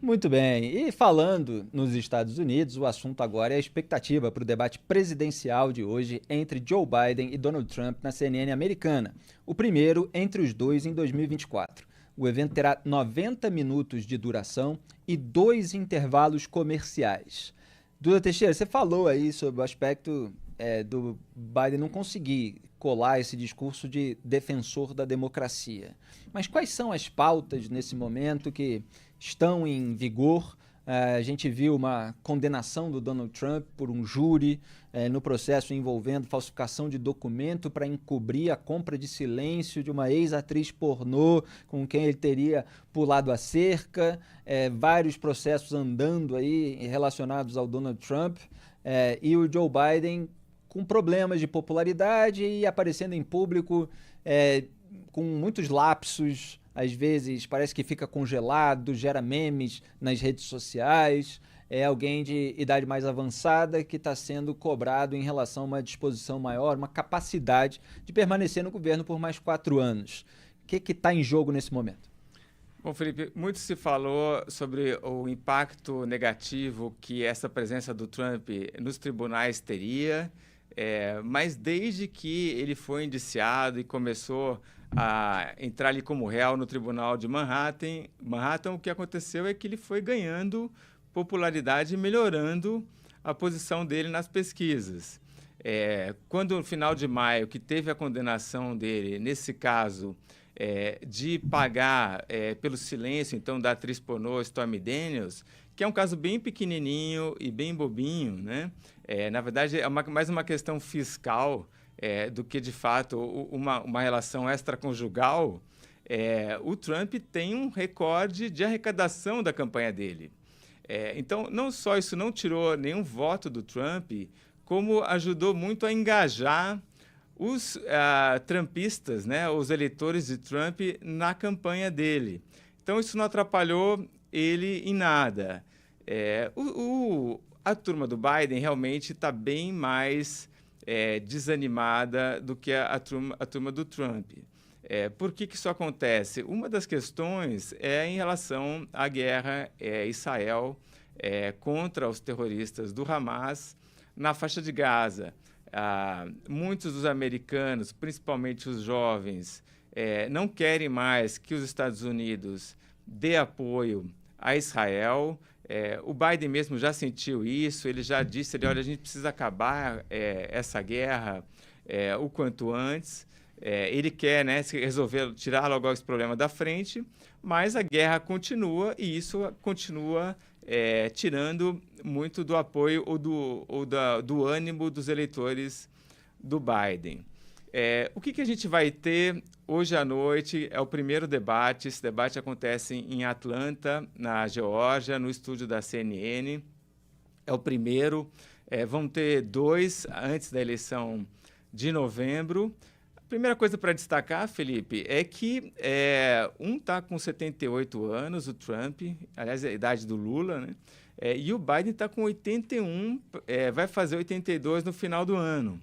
Muito bem. E falando nos Estados Unidos, o assunto agora é a expectativa para o debate presidencial de hoje entre Joe Biden e Donald Trump na CNN americana. O primeiro entre os dois em 2024. O evento terá 90 minutos de duração e 2 intervalos comerciais. Duda Teixeira, você falou aí sobre o aspecto do Biden não conseguir colar esse discurso de defensor da democracia. Mas quais são as pautas nesse momento que estão em vigor? A gente viu uma condenação do Donald Trump por um júri no processo envolvendo falsificação de documento para encobrir a compra de silêncio de uma ex-atriz pornô com quem ele teria pulado a cerca, vários processos andando aí relacionados ao Donald Trump, e o Joe Biden com problemas de popularidade e aparecendo em público com muitos lapsos. Às vezes parece que fica congelado, gera memes nas redes sociais. É alguém de idade mais avançada que está sendo cobrado em relação a uma disposição maior, uma capacidade de permanecer no governo por mais 4 anos. O que está em jogo nesse momento? Bom, Felipe, muito se falou sobre o impacto negativo que essa presença do Trump nos tribunais teria, mas desde que ele foi indiciado e começou a entrar ali como réu no tribunal de Manhattan, o que aconteceu é que ele foi ganhando popularidade e melhorando a posição dele nas pesquisas. Quando no final de maio, que teve a condenação dele, nesse caso, de pagar pelo silêncio então da atriz pornô Stormy Daniels, que é um caso bem pequenininho e bem bobinho, né? Na verdade, é mais uma questão fiscal do que, de fato, uma relação extraconjugal. O Trump tem um recorde de arrecadação da campanha dele. Então, não só isso não tirou nenhum voto do Trump, como ajudou muito a engajar os trumpistas, né, os eleitores de Trump, na campanha dele. Então, isso não atrapalhou ele em nada. A turma do Biden realmente está bem mais desanimada do que a turma do Trump. Por que isso acontece? Uma das questões é em relação à guerra Israel contra os terroristas do Hamas na faixa de Gaza. Muitos dos americanos, principalmente os jovens, não querem mais que os Estados Unidos dê apoio a Israel. O Biden mesmo já sentiu isso, ele já disse, olha, a gente precisa acabar essa guerra o quanto antes. Ele quer, né, resolver tirar logo esse problema da frente, mas a guerra continua e isso continua tirando muito do apoio ou do ânimo dos eleitores do Biden. O que a gente vai ter hoje à noite é o primeiro debate. Esse debate acontece em Atlanta, na Geórgia, no estúdio da CNN. É o primeiro. Vão ter 2 antes da eleição de novembro. A primeira coisa para destacar, Felipe, é que um está com 78 anos, o Trump, aliás, a idade do Lula, né? E o Biden está com 81, vai fazer 82 no final do ano.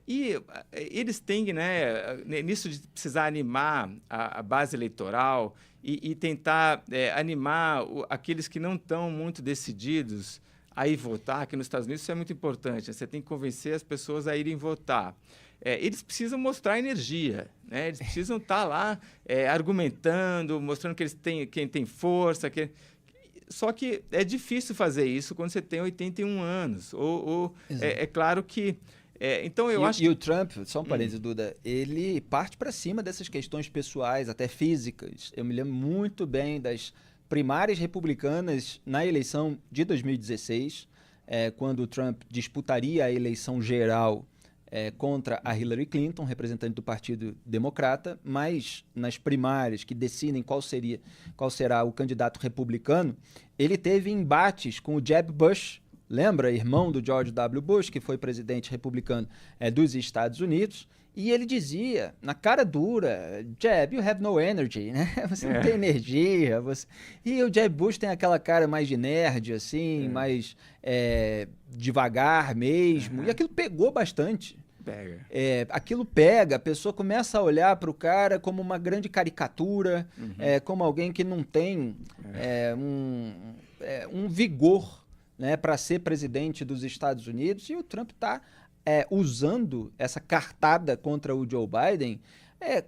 E eles têm, né, nisso de precisar animar a base eleitoral e tentar animar aqueles que não estão muito decididos a ir votar, aqui nos Estados Unidos isso é muito importante, né? Você tem que convencer as pessoas a irem votar. Eles precisam mostrar energia, né? Eles precisam estar lá argumentando, mostrando que quem tem força. Só que é difícil fazer isso quando você tem 81 anos. É claro que... então eu acho que... o Trump, só um parênteses, Duda, ele parte para cima dessas questões pessoais, até físicas. Eu me lembro muito bem das primárias republicanas na eleição de 2016, quando o Trump disputaria a eleição geral contra a Hillary Clinton, representante do Partido Democrata, mas nas primárias que decidem qual será o candidato republicano, ele teve embates com o Jeb Bush, lembra? Irmão do George W. Bush, que foi presidente republicano dos Estados Unidos, e ele dizia, na cara dura, Jeb, you have no energy, né? Você não tem energia. E o Jeb Bush tem aquela cara mais de nerd, assim, mais devagar mesmo, e aquilo pegou bastante. Aquilo pega, a pessoa começa a olhar para o cara como uma grande caricatura, como alguém que não tem um vigor, né, para ser presidente dos Estados Unidos, e o Trump está usando essa cartada contra o Joe Biden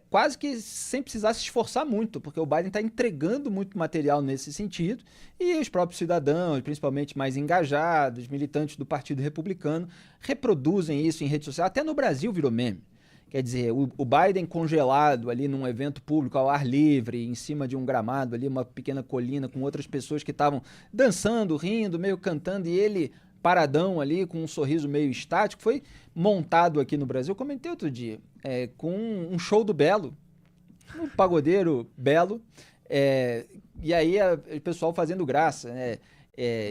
quase que sem precisar se esforçar muito, porque o Biden está entregando muito material nesse sentido, e os próprios cidadãos, principalmente mais engajados, militantes do Partido Republicano, reproduzem isso em rede social. Até no Brasil virou meme. Quer dizer, o Biden congelado ali num evento público ao ar livre, em cima de um gramado ali, uma pequena colina, com outras pessoas que estavam dançando, rindo, meio cantando, e ele paradão ali, com um sorriso meio estático, foi montado aqui no Brasil. Eu comentei outro dia, com um show do Belo, um pagodeiro Belo, e aí o pessoal fazendo graça, né?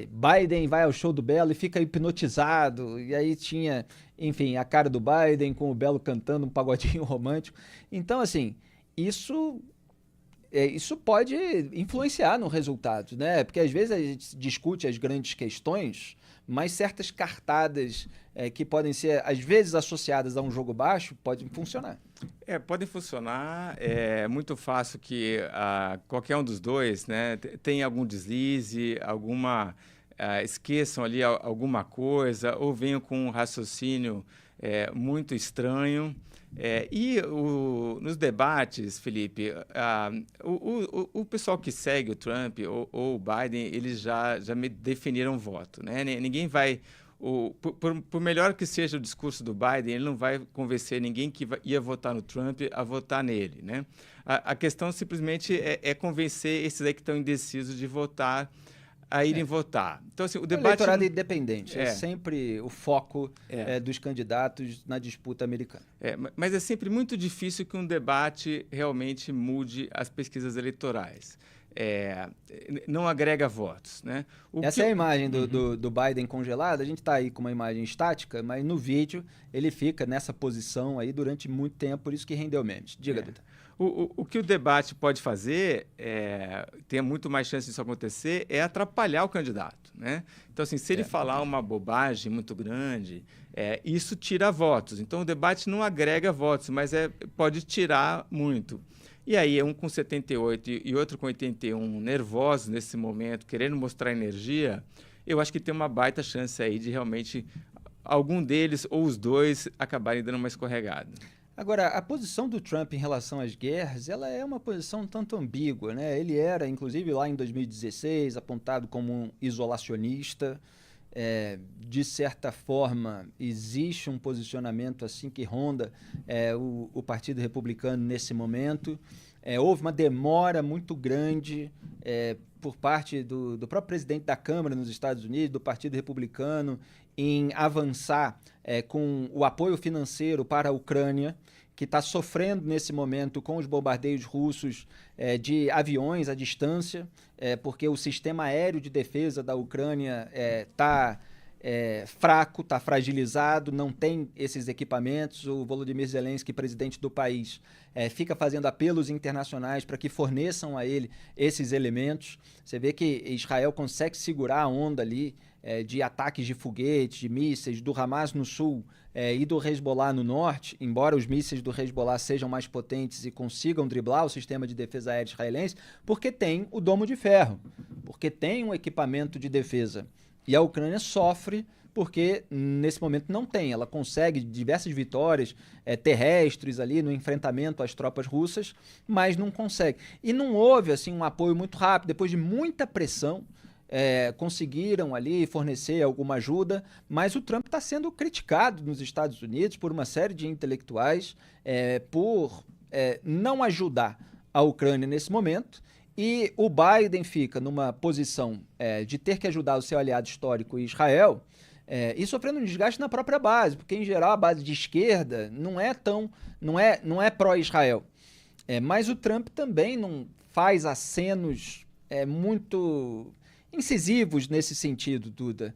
Biden vai ao show do Belo e fica hipnotizado, e aí tinha, enfim, a cara do Biden com o Belo cantando um pagodinho romântico. Então, assim, isso pode influenciar no resultado, né? Porque às vezes a gente discute as grandes questões, mas certas cartadas que podem ser, às vezes, associadas a um jogo baixo, podem funcionar. Podem funcionar. É muito fácil que qualquer um dos dois, né, tenha algum deslize, esqueçam ali alguma coisa, ou venham com um raciocínio muito estranho. Nos debates, Felipe, o pessoal que segue o Trump ou o Biden, eles já me definiram voto, né? Ninguém vai... Por melhor que seja o discurso do Biden, ele não vai convencer ninguém que ia votar no Trump a votar nele, né? A questão simplesmente é convencer esses aí que estão indecisos de votar a irem votar. Então, assim, o debate... eleitorado independente é sempre o foco dos candidatos na disputa americana. Mas é sempre muito difícil que um debate realmente mude as pesquisas eleitorais. Não agrega votos, né? Essa é a imagem do Biden congelado. A gente está aí com uma imagem estática, mas no vídeo ele fica nessa posição aí durante muito tempo, por isso que rendeu memes. Diga, Duda. O que o debate pode fazer, tem muito mais chance disso acontecer, é atrapalhar o candidato, né? Então, assim, se ele falar uma bobagem muito grande, isso tira votos. Então, o debate não agrega votos, mas pode tirar muito. E aí, um com 78 e outro com 81, nervosos nesse momento, querendo mostrar energia, eu acho que tem uma baita chance aí de realmente algum deles ou os dois acabarem dando uma escorregada. Agora, a posição do Trump em relação às guerras, ela é uma posição um tanto ambígua, né? Ele era, inclusive lá em 2016, apontado como um isolacionista. De certa forma, existe um posicionamento assim que ronda o Partido Republicano nesse momento. Houve uma demora muito grande por parte do próprio presidente da Câmara nos Estados Unidos, do Partido Republicano, em avançar com o apoio financeiro para a Ucrânia, que está sofrendo nesse momento com os bombardeios russos de aviões à distância, porque o sistema aéreo de defesa da Ucrânia está fraco, está fragilizado, não tem esses equipamentos. O Volodymyr Zelensky, presidente do país, fica fazendo apelos internacionais para que forneçam a ele esses elementos. Você vê que Israel consegue segurar a onda ali de ataques de foguetes, de mísseis do Hamas no sul e do Hezbollah no norte, embora os mísseis do Hezbollah sejam mais potentes e consigam driblar o sistema de defesa aérea israelense, porque tem o domo de ferro, porque tem um equipamento de defesa. E a Ucrânia sofre porque nesse momento não tem. Ela consegue diversas vitórias terrestres ali no enfrentamento às tropas russas, mas não consegue. E não houve assim um apoio muito rápido. Depois de muita pressão, conseguiram ali fornecer alguma ajuda, mas o Trump está sendo criticado nos Estados Unidos por uma série de intelectuais por não ajudar a Ucrânia nesse momento. E o Biden fica numa posição de ter que ajudar o seu aliado histórico, Israel, e sofrendo um desgaste na própria base, porque em geral a base de esquerda não é pró-Israel. Mas o Trump também não faz acenos muito incisivos nesse sentido, Duda.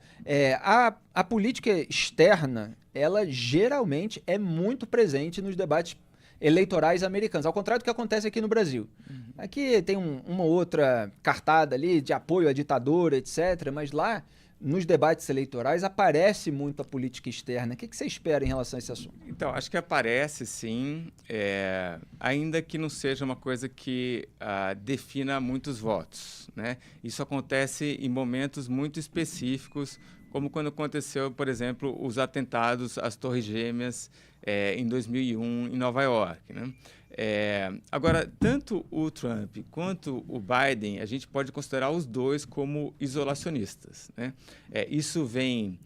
A política externa, ela geralmente é muito presente nos debates eleitorais americanos, ao contrário do que acontece aqui no Brasil. Aqui tem uma outra cartada ali de apoio à ditadura, etc., mas lá nos debates eleitorais aparece muito a política externa. O que você espera em relação a esse assunto? Então, acho que aparece sim, ainda que não seja uma coisa que defina muitos votos, né? Isso acontece em momentos muito específicos, como quando aconteceu, por exemplo, os atentados às Torres Gêmeas em 2001 em Nova York, né? Agora, tanto o Trump quanto o Biden, a gente pode considerar os dois como isolacionistas, né? Isso vem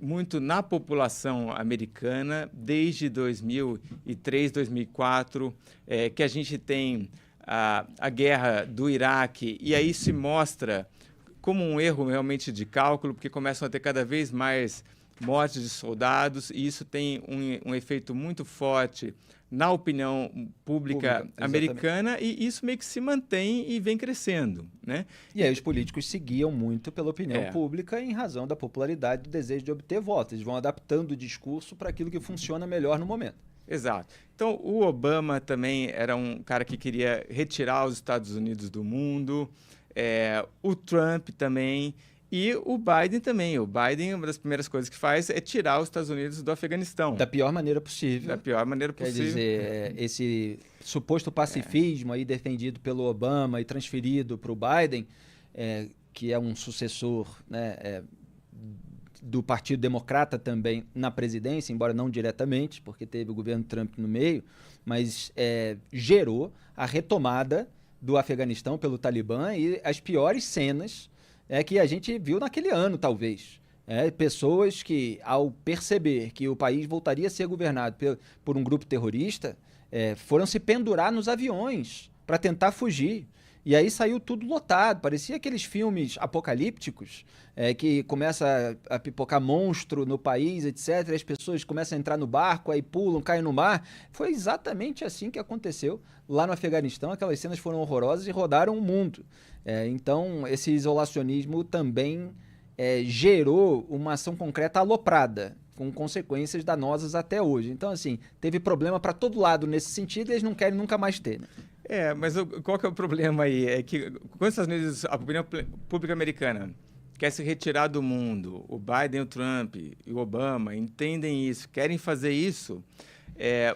muito na população americana desde 2003, 2004, que a gente tem a guerra do Iraque, e aí se mostra como um erro realmente de cálculo, porque começam a ter cada vez mais mortes de soldados, e isso tem um efeito muito forte na opinião pública americana, e isso meio que se mantém e vem crescendo, né? E aí os políticos se guiam muito pela opinião pública em razão da popularidade e do desejo de obter votos. Eles vão adaptando o discurso para aquilo que funciona melhor no momento. Exato. Então, o Obama também era um cara que queria retirar os Estados Unidos do mundo, o Trump também, e o Biden também. O Biden, uma das primeiras coisas que faz é tirar os Estados Unidos do Afeganistão. Da pior maneira possível. Da pior maneira Quer possível. dizer, esse suposto pacifismo aí defendido pelo Obama e transferido para o Biden, que é um sucessor, né, do Partido Democrata também na presidência, embora não diretamente, porque teve o governo Trump no meio, mas gerou a retomada do Afeganistão pelo Talibã e as piores cenas que a gente viu naquele ano, talvez. Pessoas que, ao perceber que o país voltaria a ser governado por um grupo terrorista, foram se pendurar nos aviões para tentar fugir. E aí saiu tudo lotado, parecia aqueles filmes apocalípticos, que começa a pipocar monstro no país, etc. E as pessoas começam a entrar no barco, aí pulam, caem no mar. Foi exatamente assim que aconteceu lá no Afeganistão. Aquelas cenas foram horrorosas e rodaram o mundo. Então, esse isolacionismo também gerou uma ação concreta aloprada, com consequências danosas até hoje. Então, assim, teve problema para todo lado nesse sentido e eles não querem nunca mais ter, né? Mas qual que é o problema aí? É que quando os Estados Unidos, a opinião pública americana quer se retirar do mundo, o Biden, o Trump e o Obama entendem isso, querem fazer isso,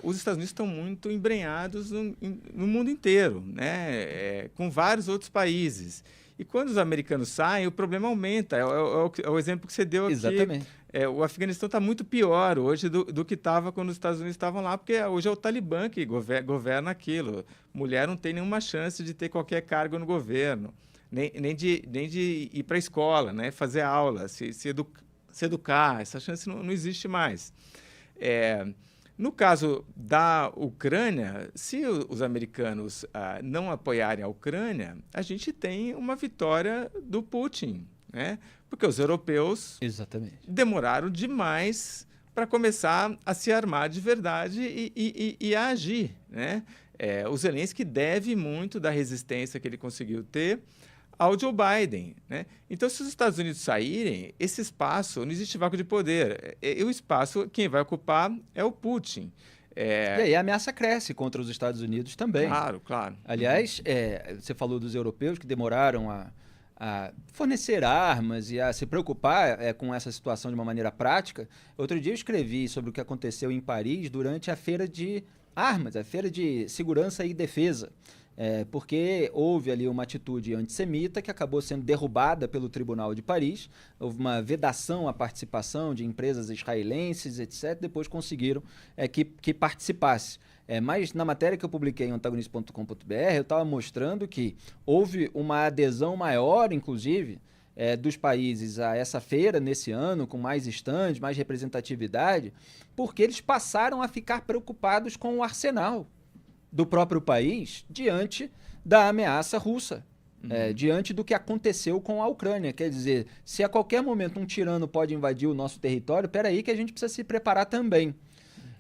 os Estados Unidos estão muito embrenhados no mundo inteiro, né? Com vários outros países. E quando os americanos saem, o problema aumenta. É o exemplo que você deu aqui. Exatamente. O Afeganistão está muito pior hoje do que estava quando os Estados Unidos estavam lá, porque hoje é o Talibã que governa aquilo. Mulher não tem nenhuma chance de ter qualquer cargo no governo, nem de ir para a escola, né? Fazer aula, se educar. Essa chance não existe mais. No caso da Ucrânia, se os americanos não apoiarem a Ucrânia, a gente tem uma vitória do Putin, né? Porque os europeus demoraram demais para começar a se armar de verdade e a agir, né? O Zelensky deve muito da resistência que ele conseguiu ter ao Joe Biden, né? Então, se os Estados Unidos saírem, esse espaço, não existe vácuo de poder. O espaço, quem vai ocupar é o Putin. E aí a ameaça cresce contra os Estados Unidos também. Claro, claro. Aliás, você falou dos europeus que demoraram a fornecer armas e a se preocupar com essa situação de uma maneira prática. Outro dia eu escrevi sobre o que aconteceu em Paris durante a feira de armas, a feira de segurança e defesa. Porque houve ali uma atitude antissemita que acabou sendo derrubada pelo Tribunal de Paris. Houve uma vedação à participação de empresas israelenses, etc. Depois conseguiram que participasse. Mas na matéria que eu publiquei em antagonista.com.br, eu estava mostrando que houve uma adesão maior, inclusive, dos países a essa feira nesse ano, com mais stands, mais representatividade, porque eles passaram a ficar preocupados com o arsenal do próprio país diante da ameaça russa, diante do que aconteceu com a Ucrânia. Quer dizer, se a qualquer momento um tirano pode invadir o nosso território, peraí que a gente precisa se preparar também.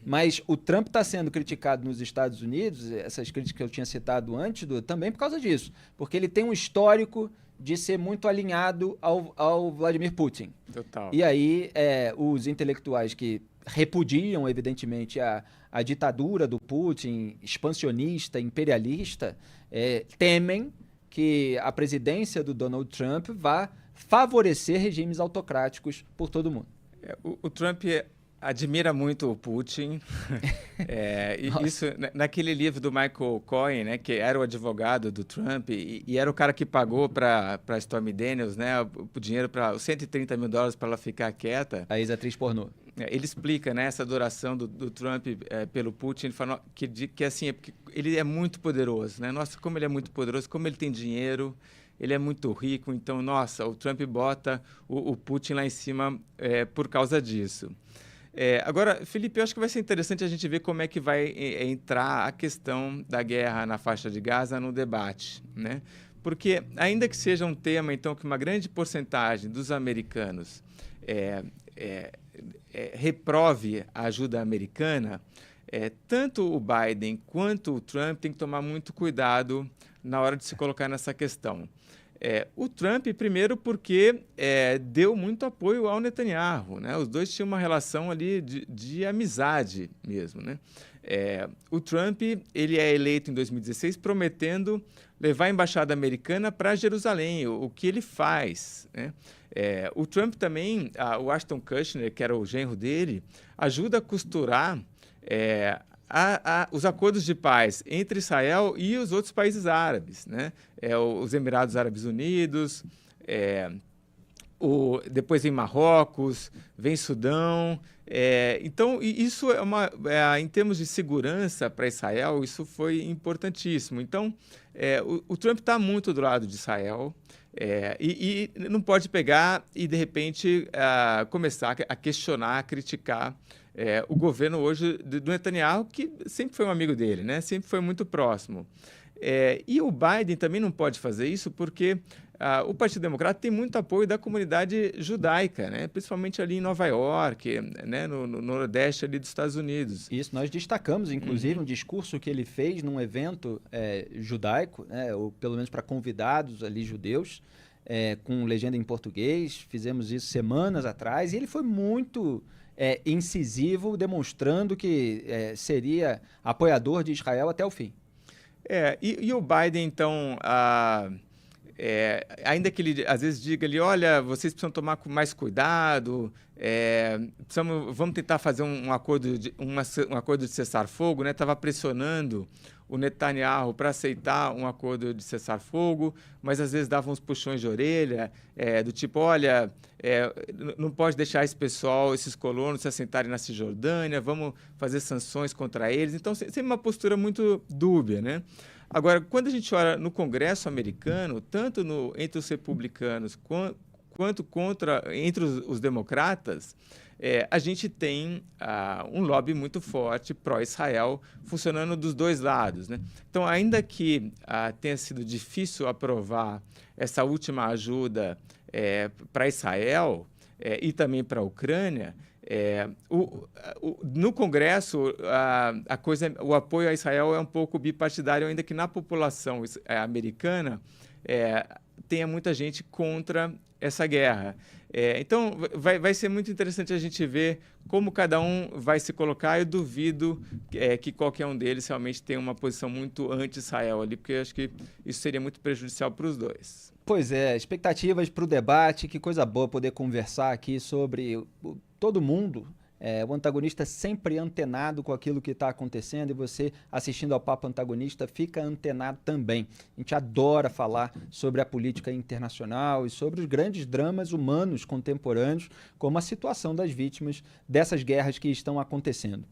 Mas o Trump está sendo criticado nos Estados Unidos, essas críticas que eu tinha citado antes, também por causa disso, porque ele tem um histórico de ser muito alinhado ao Vladimir Putin. Total. E aí os intelectuais que repudiam, evidentemente, a ditadura do Putin, expansionista, imperialista, temem que a presidência do Donald Trump vá favorecer regimes autocráticos por todo mundo. O Trump admira muito o Putin. Isso naquele livro do Michael Cohen, né, que era o advogado do Trump e era o cara que pagou para Stormy Daniels, né, o dinheiro para os $130 mil para ela ficar quieta. A ex-atriz pornô. Ele explica, né, essa adoração do Trump pelo Putin. Ele fala que assim, porque ele é muito poderoso, né? Nossa, como ele é muito poderoso, como ele tem dinheiro, ele é muito rico. Então, nossa, o Trump bota o Putin lá em cima por causa disso. Agora, Felipe, eu acho que vai ser interessante a gente ver como é que vai entrar a questão da guerra na faixa de Gaza no debate, né? Porque, ainda que seja um tema, então, que uma grande porcentagem dos americanos reprove a ajuda americana, tanto o Biden quanto o Trump têm que tomar muito cuidado na hora de se colocar nessa questão. O Trump, primeiro, porque deu muito apoio ao Netanyahu, né? Os dois tinham uma relação ali de amizade mesmo, né? O Trump ele é eleito em 2016 prometendo levar a embaixada americana para Jerusalém, o que ele faz, né? O Trump também, o Ashton Kutcher, que era o genro dele, ajuda a costurar os acordos de paz entre Israel e os outros países árabes, né? Os Emirados Árabes Unidos, depois vem Marrocos, vem Sudão. Então, isso em termos de segurança para Israel, isso foi importantíssimo. Então, o Trump está muito do lado de Israel. E não pode pegar e, de repente, começar a questionar, a criticar o governo hoje do Netanyahu, que sempre foi um amigo dele, né? Sempre foi muito próximo. E o Biden também não pode fazer isso porque o Partido Democrata tem muito apoio da comunidade judaica, né? Principalmente ali em Nova York, né? no nordeste ali dos Estados Unidos. Isso, nós destacamos, inclusive, um discurso que ele fez num evento judaico, né? Ou pelo menos para convidados ali judeus, com legenda em português. Fizemos isso semanas atrás e ele foi muito incisivo, demonstrando que seria apoiador de Israel até o fim. E o Biden, então, ainda que ele às vezes diga ali, olha, vocês precisam tomar mais cuidado, vamos tentar fazer um acordo de cessar-fogo, né? Estava pressionando o Netanyahu para aceitar um acordo de cessar-fogo, mas às vezes dava uns puxões de orelha, do tipo, olha, não pode deixar esse pessoal, esses colonos se assentarem na Cisjordânia, vamos fazer sanções contra eles. Então, sempre uma postura muito dúbia, né? Agora, quando a gente olha no Congresso americano, tanto entre os republicanos quanto entre os democratas, a gente tem um lobby muito forte pró-Israel funcionando dos dois lados, né? Então, ainda que tenha sido difícil aprovar essa última ajuda para Israel e também para a Ucrânia, no Congresso, o apoio a Israel é um pouco bipartidário, ainda que na população americana tenha muita gente contra essa guerra. Então, vai ser muito interessante a gente ver como cada um vai se colocar. Eu duvido que qualquer um deles realmente tenha uma posição muito anti-Israel ali, porque eu acho que isso seria muito prejudicial para os dois. Pois é, expectativas para o debate, que coisa boa poder conversar aqui sobre todo mundo. O antagonista sempre antenado com aquilo que está acontecendo e você, assistindo ao Papo Antagonista, fica antenado também. A gente adora falar sobre a política internacional e sobre os grandes dramas humanos contemporâneos, como a situação das vítimas dessas guerras que estão acontecendo.